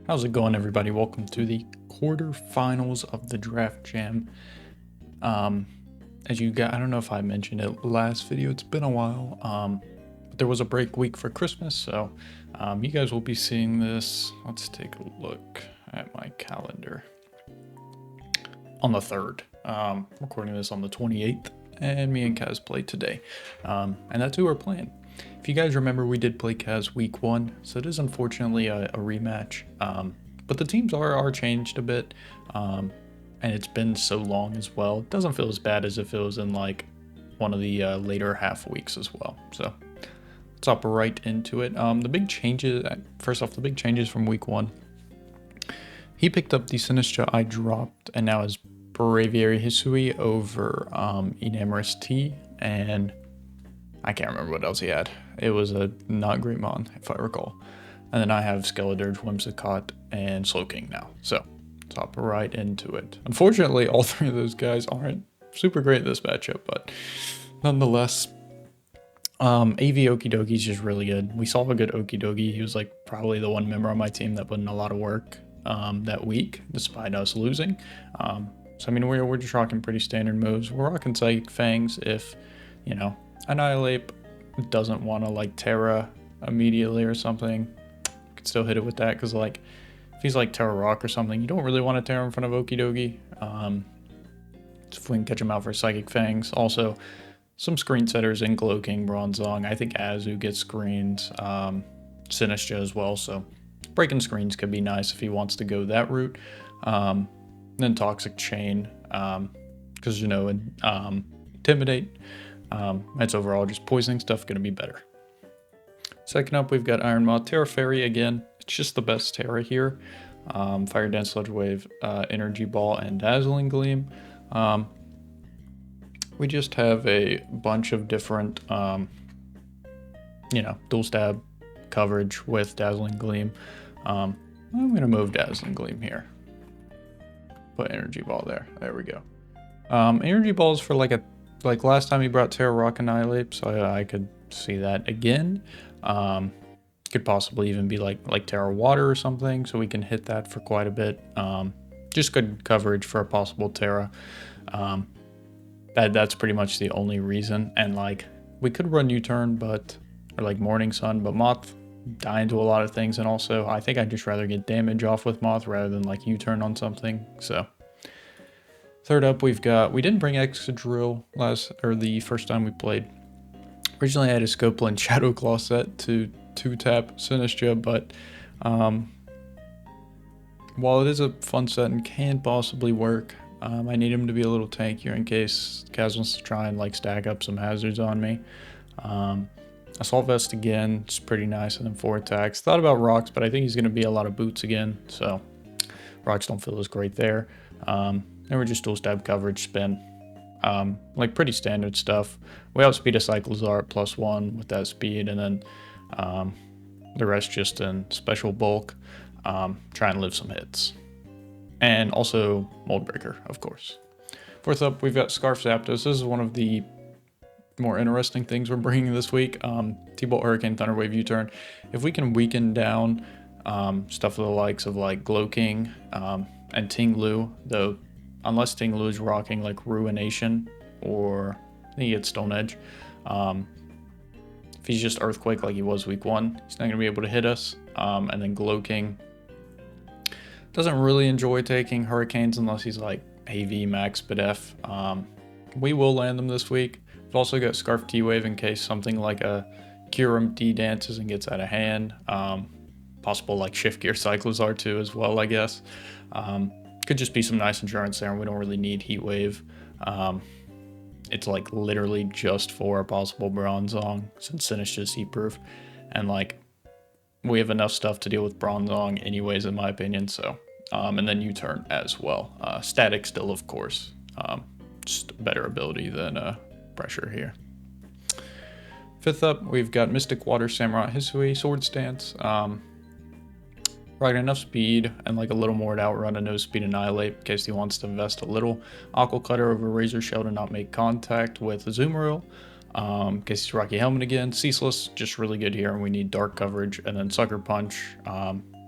How's it going, everybody? Welcome to the quarterfinals of the Draft Jam. As you got, I don't know if I mentioned it last video, it's been a while. But there was a break week for Christmas, so you guys will be seeing this. Let's take a look at my calendar. On the 3rd, recording this on the 28th, and me and Kaz play today. And that's who we're playing. If you guys remember, we did play Kaz week 1, so it is unfortunately a rematch. But the teams are changed a bit, and it's been so long as well. It doesn't feel as bad as if it was in like one of the later half weeks as well. So let's hop right into it. The big changes, first off, the big changes from week 1. He picked up the Sinistra I dropped, and now is Braviary Hisui over Enamorous T, and I can't remember what else he had. It was a not great mon, if I recall. And then I have Skeledirge, Whimsicott, and Slowking now. So let's hop right into it. Unfortunately, all three of those guys aren't super great this matchup, but nonetheless, AV Okidogi is just really good. We saw a good Okidogi. He was like probably the one member on my team that put in a lot of work that week, despite us losing. So I mean, we're just rocking pretty standard moves. We're rocking Psychic Fangs if, you know, Annihilate doesn't want to like Terra immediately or something. You could still hit it with that, because like if he's like Terra Rock or something, you don't really want to Terra in front of Okidogi. So if we can catch him out for Psychic Fangs. Also, some screen setters in Glow King, Bronzong. I think Azu gets screens, Sinistra as well, so breaking screens could be nice if he wants to go that route. Then Toxic Chain, because you know, Intimidate. That's overall just poisoning stuff going to be better. Second up, we've got Iron Moth, Terra Fairy again. It's just the best Terra here. Fire Dance, Sludge Wave, Energy Ball, and Dazzling Gleam. We just have a bunch of different, you know, dual stab coverage with Dazzling Gleam. I'm going to move Dazzling Gleam here. Put Energy Ball there. There we go. Energy Balls for like last time he brought Terra Rock Annihilate, so I could see that again. Could possibly even be like Terra Water or something, so we can hit that for quite a bit. Just good coverage for a possible Terra. That's pretty much the only reason. And like we could run U-turn, or like Morning Sun, but Moth die into a lot of things, and also I think I'd just rather get damage off with Moth rather than like U-turn on something. So third up, we didn't bring Excadrill the first time we played. Originally I had a Scopeland Shadow Claw set to 2-tap Sinistra, but while it is a fun set and can possibly work, I need him to be a little tankier in case Kaz wants to try and like stack up some hazards on me. Assault Vest again, it's pretty nice, and then 4 attacks. Thought about Rocks, but I think he's going to be a lot of boots again, so Rocks don't feel as great there. And we're just dual stab coverage spin. Like pretty standard stuff. We outspeed a Cyclozar at +1 with that speed, and then the rest just in special bulk. Try and live some hits. And also Mold Breaker, of course. Fourth up, we've got Scarf Zapdos. This is one of the more interesting things we're bringing this week. T-Bolt, Hurricane, Thunderwave, U-turn. If we can weaken down stuff of the likes of like Glow King and Ting Lu, though unless Ting Lu is rocking like Ruination, or I think he gets Stone Edge. If he's just Earthquake like he was week 1, he's not going to be able to hit us. And then Glow King doesn't really enjoy taking Hurricanes unless he's like AV Max Bidef. We will land them this week. We've also got Scarf T-Wave in case something like a Kyurem D-dances and gets out of hand. Possible like Shift Gear Cyclozar too as well, I guess. Could just be some nice endurance there, and we don't really need Heat Wave. It's like literally just for a possible Bronzong, since Sinister is heat proof, and like we have enough stuff to deal with Bronzong anyways, in my opinion. So and then U-turn as well. Static still, of course, just better ability than pressure here. Fifth up, we've got Mystic Water, Samurai Hisui, Sword Stance. Right, enough speed and like a little more to outrun a no speed Annihilate in case he wants to invest a little. Aqua Cutter over Razor Shell to not make contact with Azumarill. In case he's Rocky Helmet again. Ceaseless, just really good here, and we need dark coverage. And then Sucker Punch,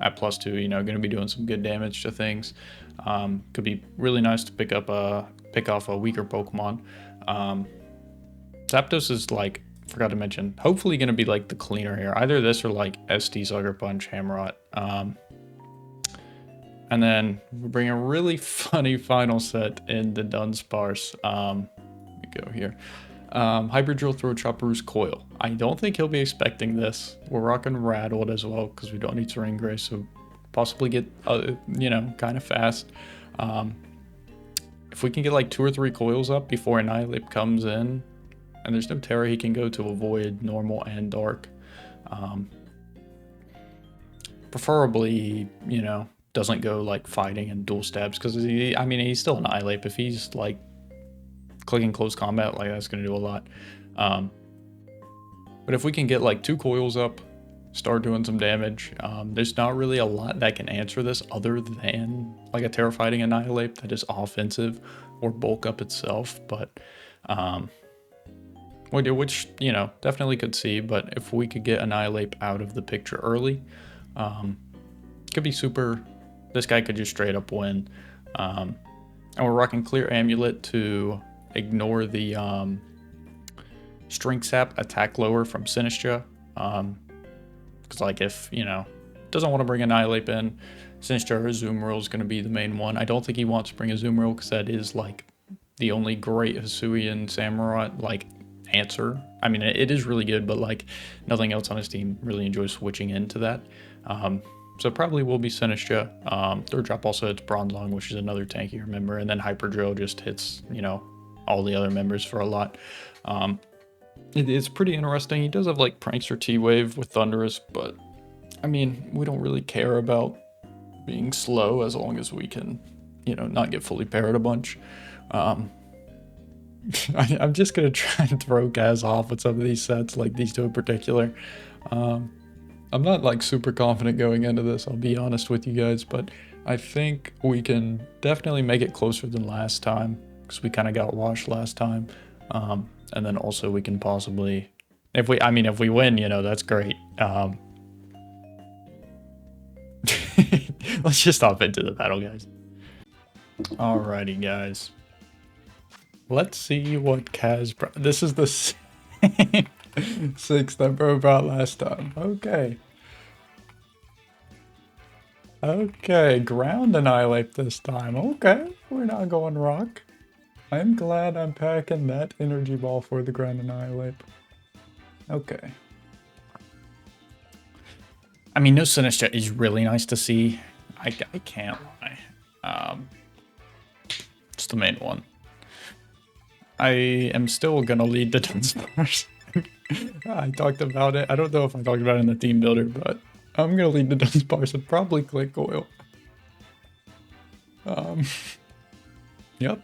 at +2, you know, going to be doing some good damage to things. Could be really nice to pick off a weaker Pokemon. Zapdos is like, forgot to mention, hopefully going to be like the cleaner here. Either this or like SD Sucker Punch, Hammerot. And then we bring a really funny final set in the DUDUNSPARCE. Let me go here. Hybrid Drill, Throw Chopper's COIL. I don't think he'll be expecting this. We're rocking Rattled as well because we don't need Serene Grace, so possibly get, you know, kind of fast. If we can get like 2 or 3 coils up before Annihilate comes in, and there's no Terra he can go to avoid normal and dark. Preferably, you know, doesn't go like fighting and dual stabs because I mean, he's still Annihilate. If he's like clicking close combat, like that's going to do a lot. But if we can get like 2 coils up, start doing some damage, there's not really a lot that can answer this other than like a Terrifying Annihilate that is offensive or bulk up itself. But which, you know, definitely could see. But if we could get Annihilate out of the picture early, could be super. This guy could just straight up win. And we're rocking Clear Amulet to ignore the String Sap attack lower from Sinistra. Because like if, you know, doesn't want to bring Annihilate in, Sinistra or Azumarill is going to be the main one. I don't think he wants to bring Azumarill because that is like the only great Hisuian Samurott like answer. I mean, it is really good, but like nothing else on his team really enjoys switching into that. So probably will be Sinistra. Third drop also hits Bronzong, which is another tankier member, and then Hyper Drill just hits, you know, all the other members for a lot. It's pretty interesting. He does have like Prankster T-Wave with Thunderous, but I mean, we don't really care about being slow as long as we can, you know, not get fully parried a bunch. I'm just gonna try and throw Kaz off with some of these sets, like these two in particular. I'm not like super confident going into this, I'll be honest with you guys, but I think we can definitely make it closer than last time because we kind of got washed last time. And then also we can possibly, if we win, you know, that's great. Let's just hop into the battle, guys. Alrighty, guys. Let's see what Kaz brought. This is the same 6 that bro brought last time. Okay. Okay, Ground Annihilate this time. Okay, we're not going Rock. I'm glad I'm packing that Energy Ball for the Ground Annihilate. Okay. I mean, no Sinistra is really nice to see. I can't lie. It's the main one. I am still gonna lead the DUDUNSPARCE. I talked about it. I don't know if I talked about it in the team builder, but I'm gonna lead the DUDUNSPARCE and probably click COIL. Yep.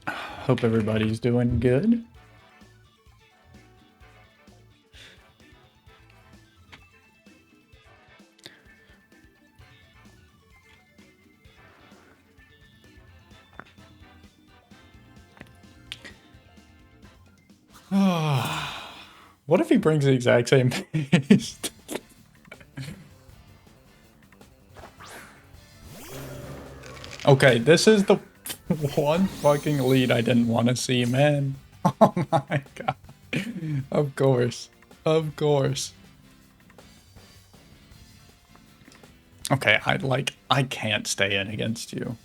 Hope everybody's doing good. What if he brings the exact same paste? Okay, this is the one fucking lead I didn't want to see, man. Oh my god. Of course. Of course. Okay, I can't stay in against you.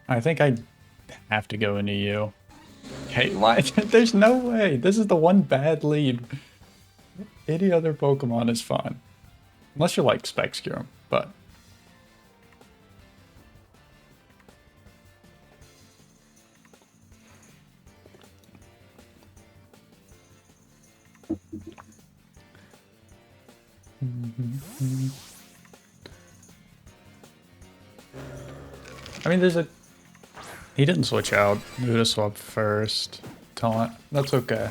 I think I have to go into you. Okay, why? There's no way. This is the one bad lead. Any other Pokemon is fine. Unless you like Specscure, but... I mean, there's a... He didn't switch out. Muda swap first. Taunt. That's okay.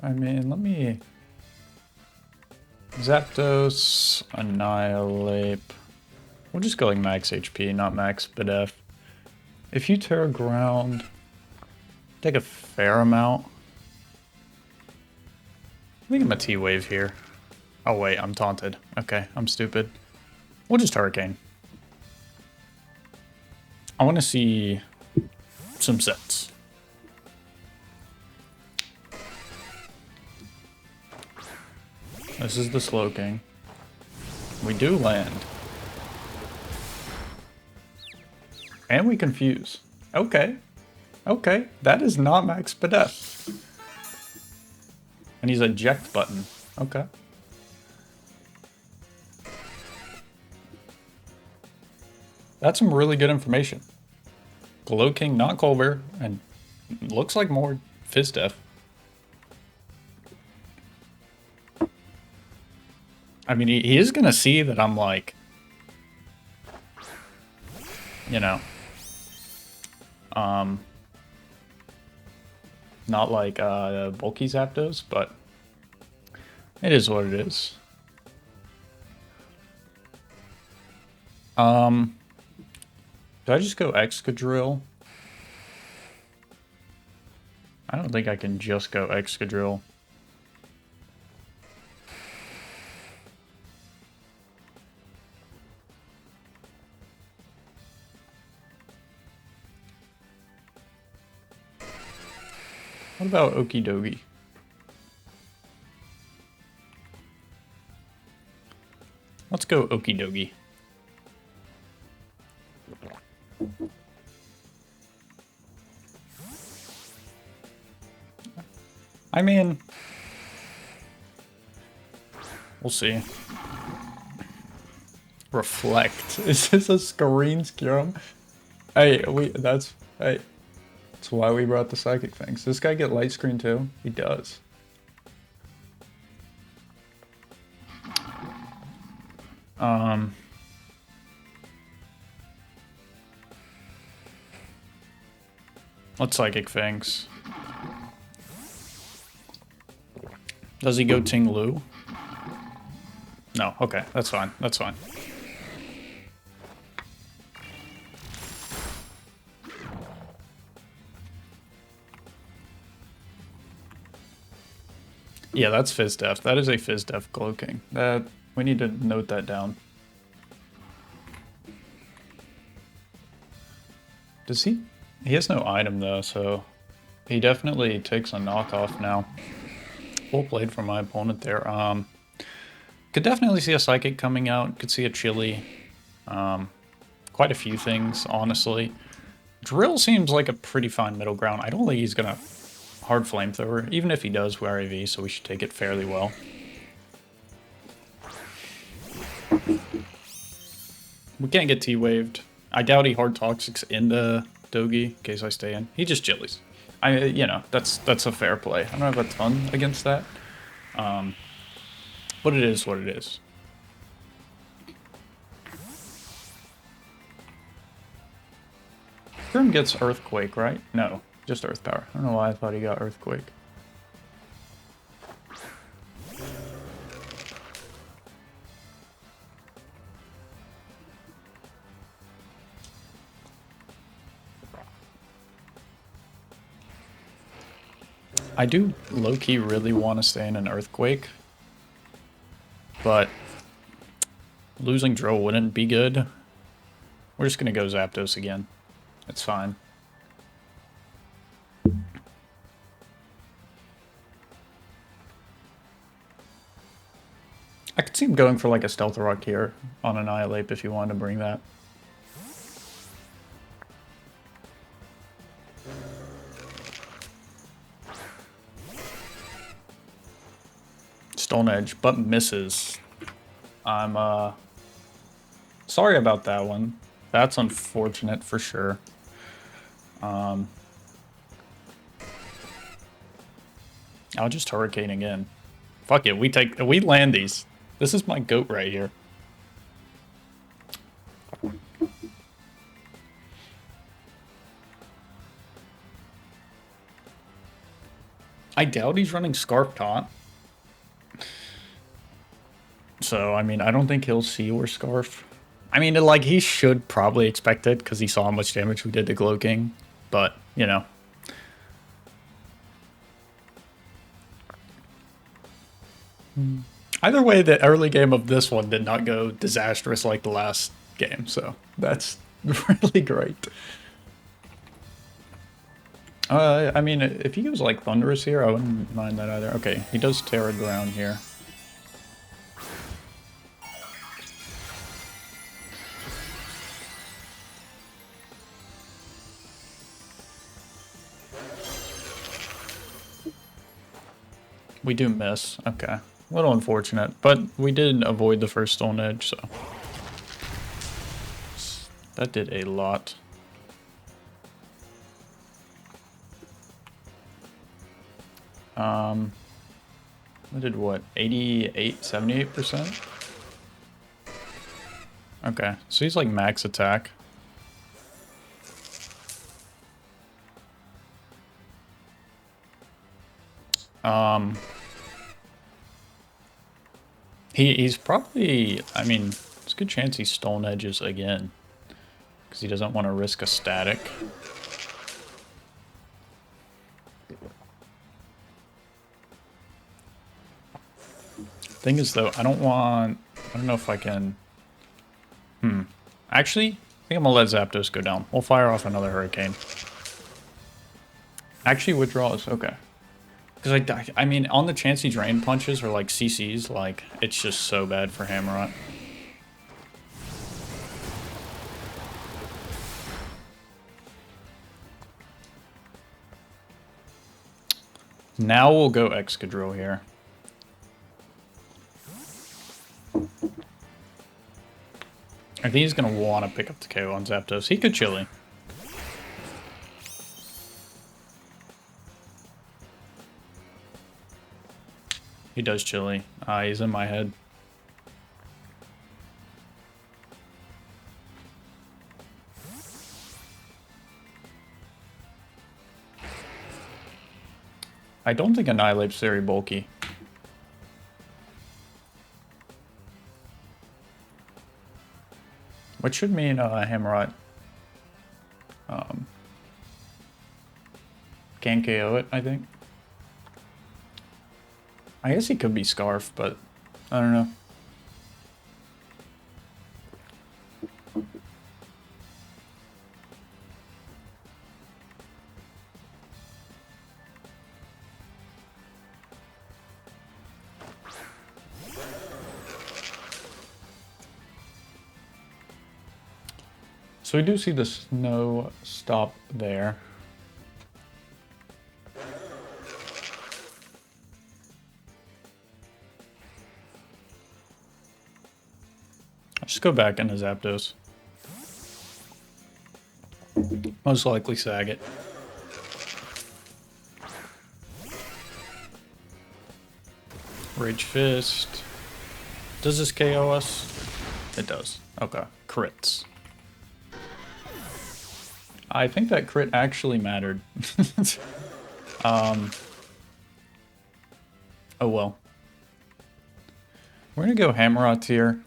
I mean, let me... Zapdos, Annihilate. We'll just go like max HP, not max BDF. If you tear ground, take a fair amount. I think I'm a T-Wave here. Oh wait, I'm taunted. Okay, I'm stupid. We'll just Hurricane. I want to see some sets. This is the Slowking. We do land. And we confuse. Okay. Okay, that is not max BDF. And he's eject button. Okay. That's some really good information. Glow King, not Colbert, and looks like more Fizdef. I mean, he is gonna see that I'm like, you know, not like bulky Zapdos, but it is what it is. Did I just go Excadrill? I don't think I can just go Excadrill. What about Okie Dokie? Let's go Okie Dokie. I mean, we'll see. Reflect. Is this a screen scrum? Hey, that's why we brought the psychic things. Does this guy get light screen too? He does. Let's psychic fangs. Does he go Ting Lu? No, okay, that's fine, that's fine. Yeah, that's Fizdef. That is a Fizdef Glow King. We need to note that down. Does he? He has no item though, so he definitely takes a knockoff now. Full played from my opponent there. Could definitely see a Psychic coming out. Could see a Chili. Quite a few things, honestly. Drill seems like a pretty fine middle ground. I don't think he's gonna hard Flamethrower. Even if he does, we're AV, so we should take it fairly well. We can't get T-Waved. I doubt he hard Toxics into Dogi in case I stay in. He just Chilies. You know, that's a fair play. I don't have a ton against that. But it is what it is. Grim gets Earthquake, right? No, just Earth Power. I don't know why I thought he got Earthquake. I do low-key really want to stay in an Earthquake, but losing Drill wouldn't be good. We're just going to go Zapdos again. It's fine. I could see him going for like a Stealth Rock here on Annihilate if you wanted to bring that. Stone Edge, but misses. I'm sorry about that one. That's unfortunate for sure. I'll just Hurricane again. Fuck it, we land these. This is my goat right here. I doubt he's running Scarf Taunt. So, I mean, I don't think he'll see or Scarf. I mean, like, he should probably expect it because he saw how much damage we did to Glow King. But, you know. Either way, the early game of this one did not go disastrous like the last game. So, that's really great. I mean, if he goes, like, Thunderous here, I wouldn't mind that either. Okay, he does Terra Ground here. We do miss. Okay. A little unfortunate, but we did avoid the first Stone Edge, so that did a lot. I did what? 88, 78%? Okay, so he's like max attack. He's probably, I mean, it's a good chance he Stone Edges again. Because he doesn't want to risk a static. Thing is though, I don't know if I can... Actually, I think I'm gonna let Zapdos go down. We'll fire off another Hurricane. Actually, withdraws, okay. Because I mean, on the chance he Drain Punches or like CCs, like, it's just so bad for Hammerot. Now we'll go Excadrill here. I think he's going to want to pick up the KO on Zapdos. He could Chili. He does Chili. He's in my head. I don't think Annihilate's very bulky. Which should mean Hammerot can KO it, I think. I guess he could be Scarf, but I don't know. So we do see the snow stop there. I'll just go back into Zapdos. Most likely sag it. Rage Fist. Does this KO us? It does. Okay. Crits. I think that crit actually mattered. Oh well. We're gonna go Hammerot here.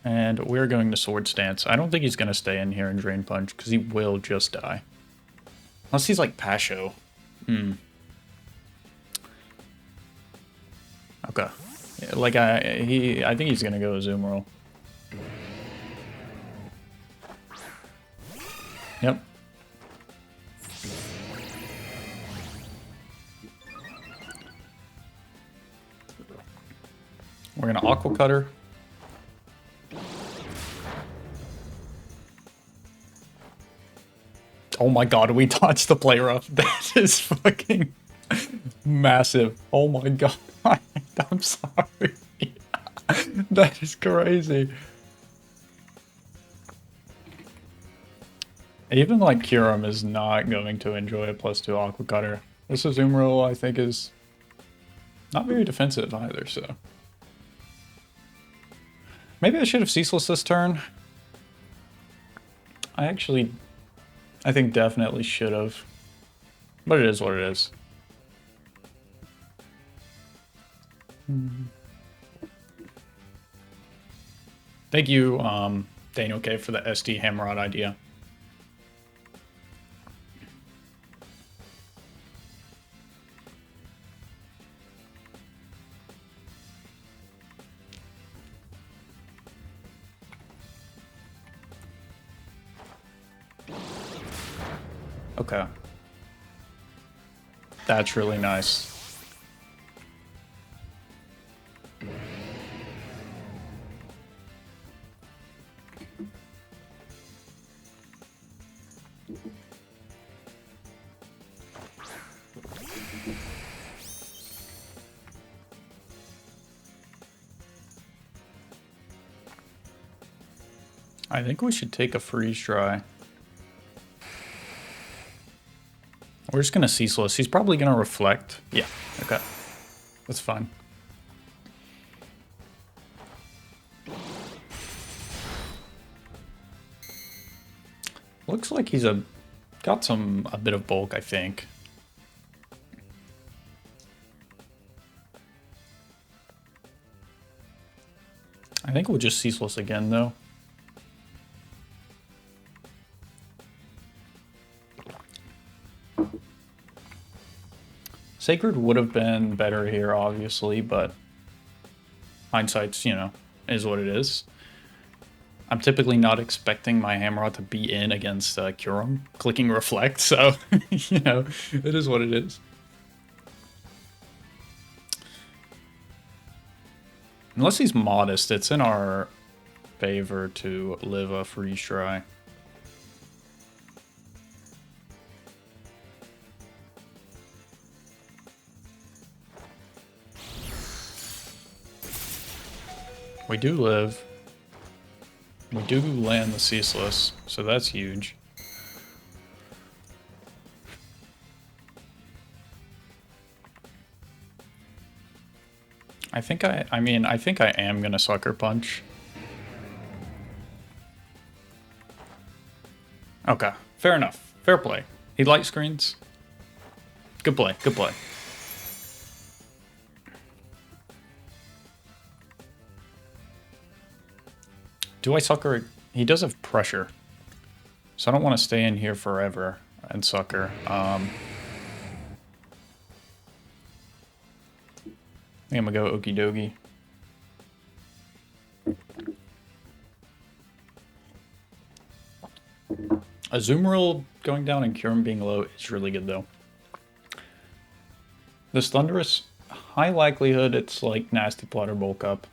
And we're going to Sword Stance. I don't think he's gonna stay in here and Drain Punch, because he will just die. Unless he's like Pasho. Okay. Yeah, like I think he's gonna go Azumarill. Yep. We're gonna Aqua Cutter. Oh my god, we dodged the Play Rough. That is fucking massive. Oh my god. I'm sorry. That is crazy. Even like Kyurem is not going to enjoy a +2 Aqua Cutter. This Azumarill, I think, is not very defensive either, so. Maybe I should have Ceaseless this turn. I think definitely should have. But it is what it is. Thank you, Daniel K, for the SD Hammerod idea. Okay. That's really nice. I think we should take a freeze dry. We're just gonna ceaseless. He's probably gonna reflect. Yeah, okay. That's fine. Looks like he's got a bit of bulk, I think. I think we'll just ceaseless again though. Sacred would have been better here, obviously, but hindsight's, you know, is what it is. I'm typically not expecting my Hammerod to be in against Curum clicking Reflect, so, you know, it is what it is. Unless he's modest, it's in our favor to live a freeze dry. We do live. We do land the ceaseless, so that's huge. I think I am gonna sucker punch. Okay, fair enough. Fair play. He light screens. Good play, good play. Do I sucker? He does have pressure. So I don't want to stay in here forever and sucker. I think I'm gonna go okie dokie. Azumarill going down and Curum being low is really good though. This Thunderous, high likelihood it's like Nasty Plotter bulk up,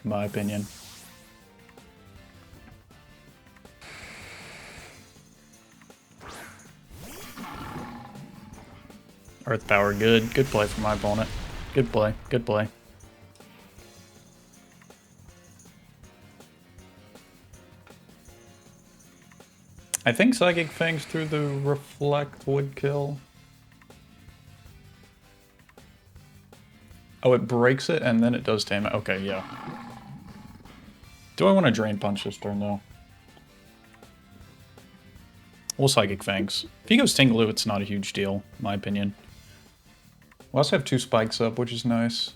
in my opinion. Earth Power, good. Good play from my opponent. Good play, good play. I think Psychic Fangs through the Reflect would kill. Oh, it breaks it and then it does tame it. Okay, yeah. Do I want to Drain Punch this turn though? We'll Psychic Fangs. If he goes Tingaloo, it's not a huge deal, in my opinion. We also have 2 spikes up, which is nice.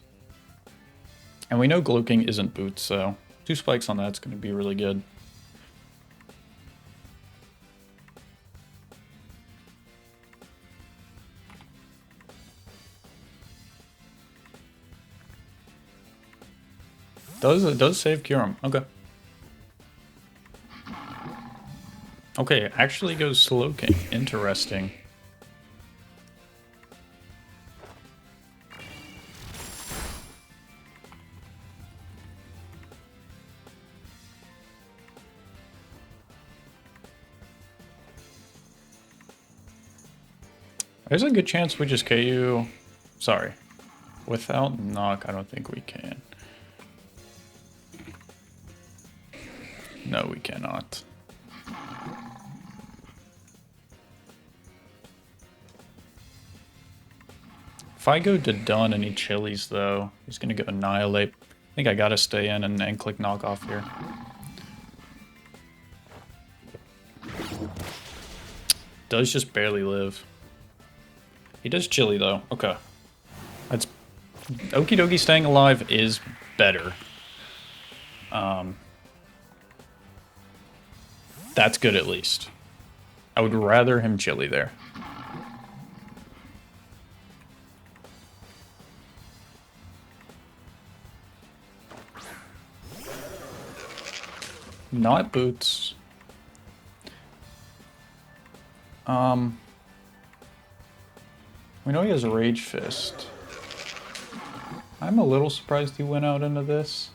And we know Gloaking isn't boots, so 2 spikes on that's going to be really good. It does save Curum. Okay. Okay, it actually goes Slowking. Interesting. There's a good chance we just KO. Sorry. Without knock, I don't think we can. No, we cannot. If I go to Dun and he chilies though, he's gonna go Annihilate. I think I gotta stay in and click knock off here. does just barely live. He does chili though. Okay. That's Okie dokie, staying alive is better. That's good at least. I would rather him chili there. Not boots. We know he has a Rage Fist. I'm a little surprised he went out into this.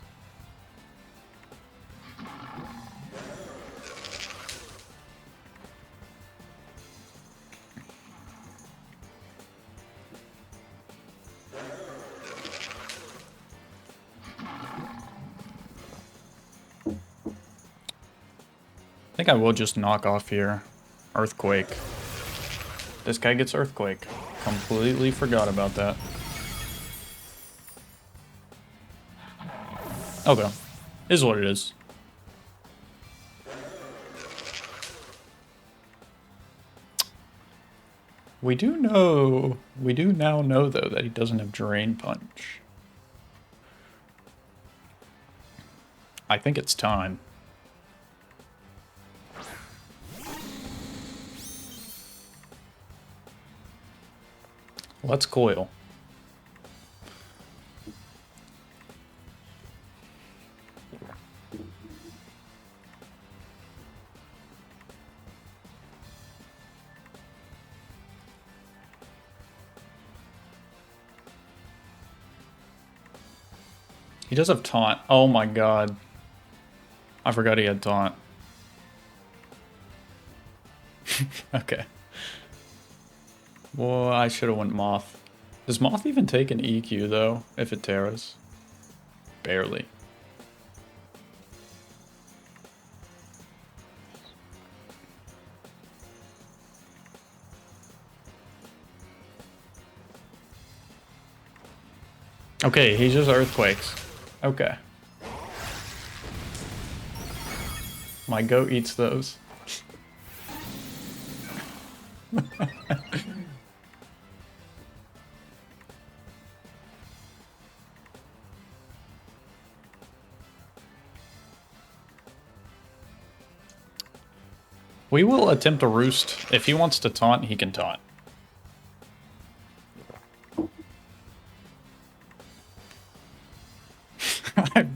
I think I will just knock off here. Earthquake. This guy gets Earthquake. Completely forgot about that. Okay. Is what it is. We do now know though that he doesn't have Drain Punch. I think it's time. Let's coil. He does have taunt. Oh my god. I forgot he had taunt. Okay. Well, I should have went Moth. Does Moth even take an EQ though, if it tears? Barely. Okay, he just Earthquakes. Okay. My goat eats those. We will attempt to roost. If he wants to taunt, he can taunt.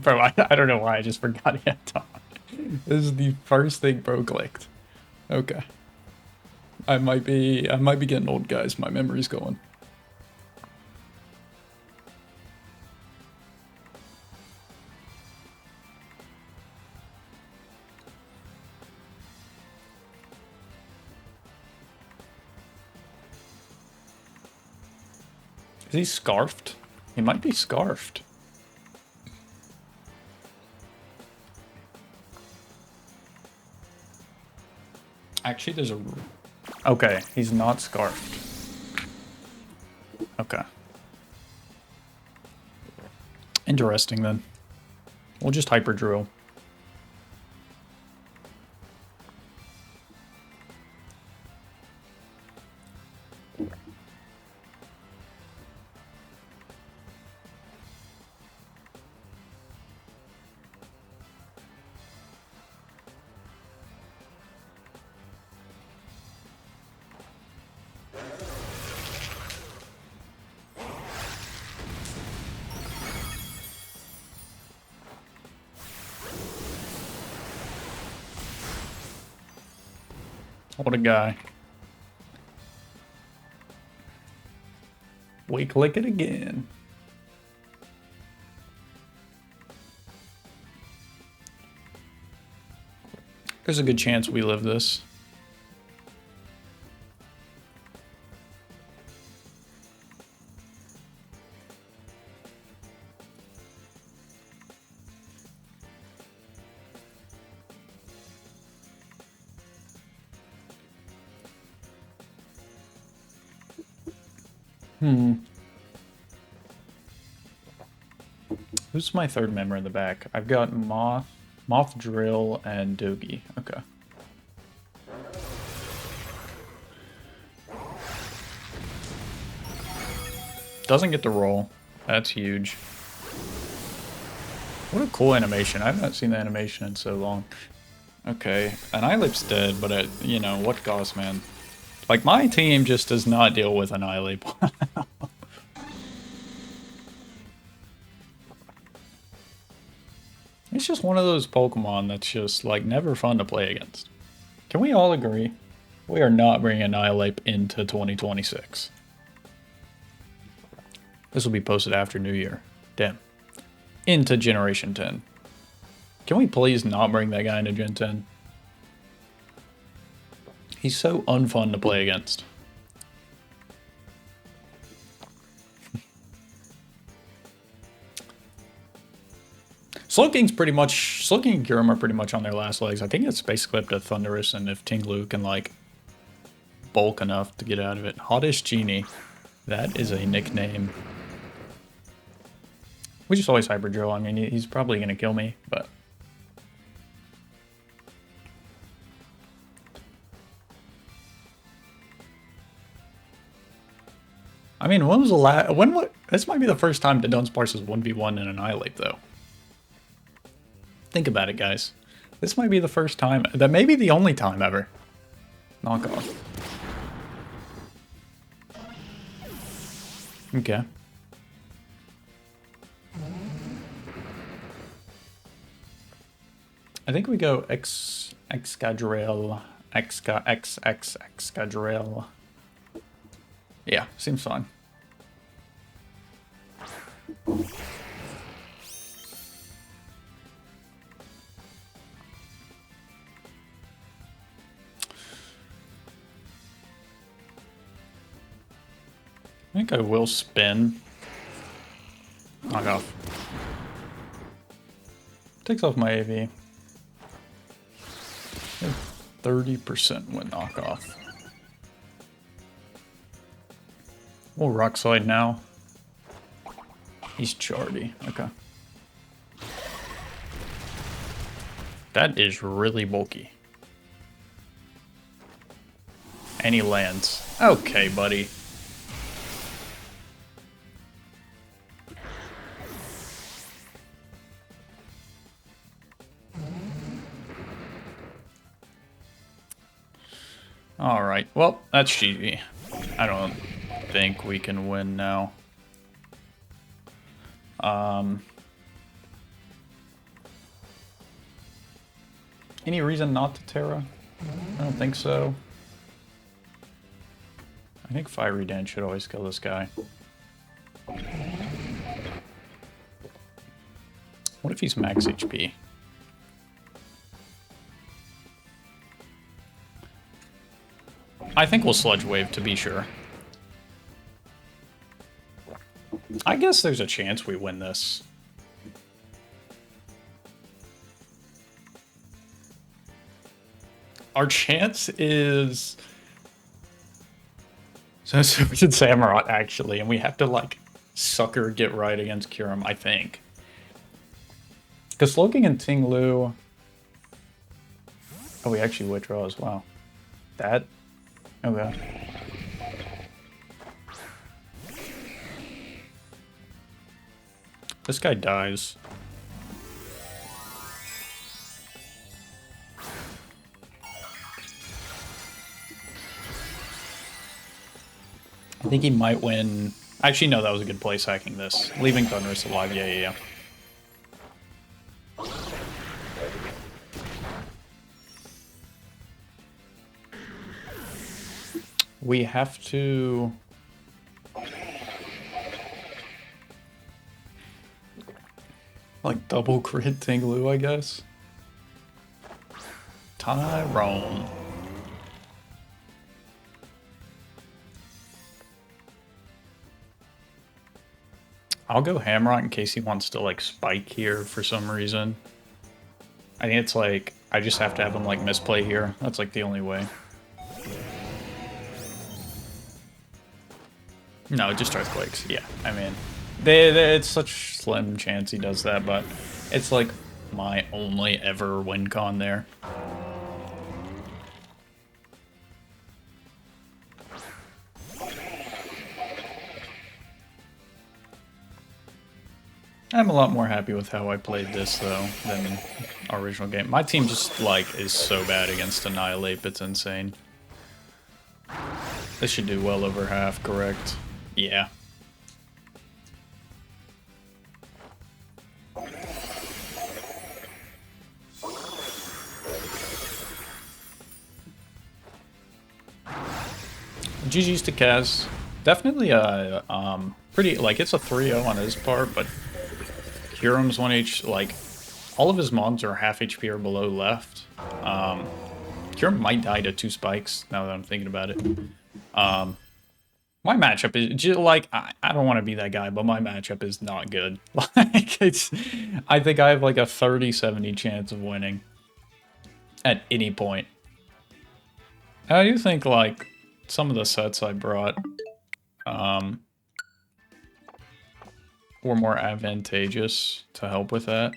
Bro, I don't know why I just forgot he had taunt. This is the first thing bro clicked. Okay. I might be getting old, guys. My memory's going. Is he scarfed? He might be scarfed. Actually, there's a... Okay, he's not scarfed. Okay. Interesting, then. We'll just hyper drill. What a guy. We click it again. There's a good chance we live this. Who's my third member in the back? I've got Moth Drill, and Doogie. Okay. Doesn't get the roll. That's huge. What a cool animation. I have not seen the animation in so long. Okay, Annihilape's dead, but you know, what cost, man? Like, my team just does not deal with Annihilape. It's just one of those Pokemon that's just, like, never fun to play against. Can we all agree? We are not bringing Annihilape into 2026. This will be posted after New Year. Damn. Into Generation 10. Can we please not bring that guy into Gen 10? He's so unfun to play against. Slowking and Kyurem are pretty much on their last legs. I think it's basically up to Thundurus, and if Tinglu can, like, bulk enough to get out of it. Hottest Genie. That is a nickname. We just always Hyper Drill. I mean, he's probably going to kill me, but... I mean, when was the last... This might be the first time DUDUNSPARCE is 1v1 in Annihilape, though. Think about it, guys. This might be the first time... That may be the only time ever. Knock off. Okay. I think we go Excadrill. Excadrill. Yeah, seems fine. I think I will spin. Knock off. Takes off my AV. 30% with knockoff. We'll Rock Slide now. He's Chardy. Okay. That is really bulky. And he lands. Okay, buddy. Alright, well, that's GG. I don't think we can win now. Any reason not to Terra? I don't think so. I think Fiery Dance should always kill this guy. What if he's max HP? I think we'll Sludge Wave to be sure. I guess there's a chance we win this. Our chance is... So we should Samurott, actually, and we have to, like, sucker get right against Kyurem, I think. Because Slowking and Tinglu... Oh, we actually withdraw as well. That... Okay. This guy dies. I think he might win. Actually, no, that was a good place hacking this. Leaving Thundurus alive. Yeah. We have to... like, double crit Tinglu, I guess. Tyrone. I'll go Hamrot in case he wants to, like, spike here for some reason. I think it's like, I just have to have him, like, misplay here. That's, like, the only way. No, just Earthquakes. Yeah, I mean, it's such slim chance he does that, but it's like my only ever win con there. I'm a lot more happy with how I played this though than our original game. My team just like is so bad against Annihilate, it's insane. This should do well over half, correct? Yeah. GG's to Kaz. Definitely a pretty, like, it's a 3-0 on his part, but Hiram's 1H, like, all of his mods are half HP or below left. Hiram might die to 2 spikes, now that I'm thinking about it. My matchup is just like, I don't want to be that guy, but my matchup is not good. Like, I think I have like a 30-70 chance of winning at any point. And I do think like some of the sets I brought were more advantageous to help with that.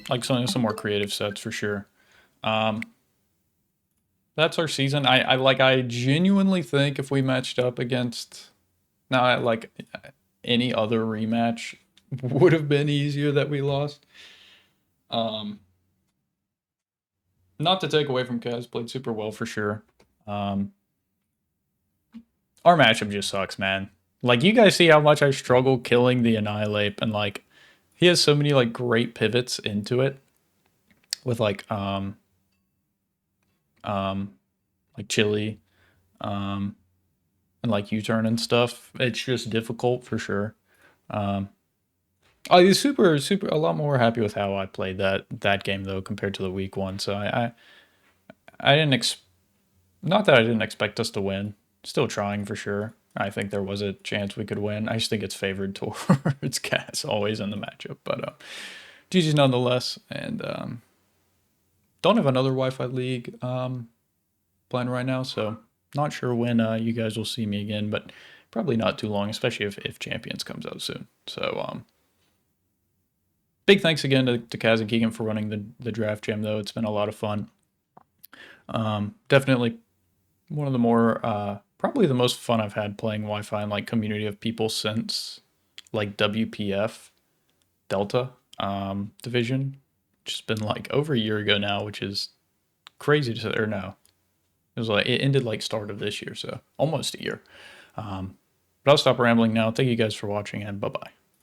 Like some more creative sets for sure. That's our season. I genuinely think if we matched up against like any other rematch would have been easier that we lost. Not to take away from Kaz, played super well for sure. Our matchup just sucks, man. Like, you guys see how much I struggle killing the Annihilate, and like he has so many like great pivots into it with like Chili, and like U-turn and stuff. It's just difficult for sure. I was super a lot more happy with how I played that game though compared to the week one. So I didn't not that I didn't expect us to win. Still trying for sure. I think there was a chance we could win. I just think it's favored towards Cass always in the matchup. But GG's nonetheless, and don't have another Wi-Fi league planned right now, so not sure when you guys will see me again, but probably not too long, especially if Champions comes out soon. So big thanks again to Kaz and Keegan for running the draft jam, though. It's been a lot of fun. Definitely one of the more, probably the most fun I've had playing Wi-Fi and like community of people since like WPF Delta division. Just been like over a year ago now, which is crazy to say, or no. It was like, it ended like start of this year, so almost a year. But I'll stop rambling now. Thank you guys for watching, and bye-bye.